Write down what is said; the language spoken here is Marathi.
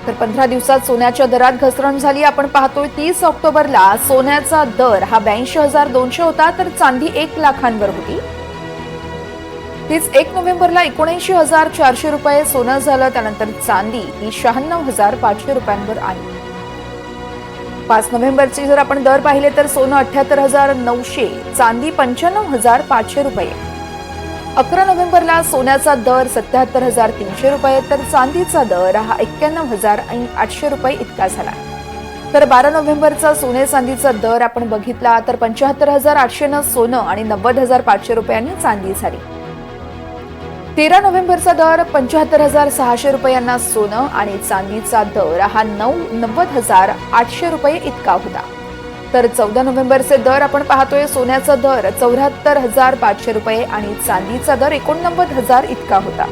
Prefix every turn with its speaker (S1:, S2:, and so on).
S1: तर 15 दिवसात सोन्याच्या दरात घसरण झाली. आपण पाहतोय 30 ऑक्टोबरला सोन्याचा दर हा 82,200 होता, तर चांदी 1 लाखांवर होती. तीच 1 नोव्हेंबरला 79,400 रुपये सोनं झालं. त्यानंतर चांदी ही 96,500 रुपयांवर आली. 5 नोव्हेंबरचे जर आपण दर पाहिले तर सोनं 78,900, चांदी 95,500 रुपये. 11 नोव्हेंबरला सोन्याचा दर 77,300 रुपये, तर चांदीचा दर हा 91,800 रुपये इतका झाला. तर 12 नोव्हेंबरचा सोने चांदीचा दर आपण बघितला तर 75,800 न सोनं आणि 90,500 रुपयांनी चांदी झाली. 13 नोव्हेंबरचा दर 75,600 रुपयांना सोनं आणि चांदीचा दर हा 90,800 रुपये इतका होता. तर 14 नोव्हेंबरचे दर आपण पाहतोय सोन्याचा दर 74,500 रुपये आणि चांदीचा दर 89,000 इतका होता.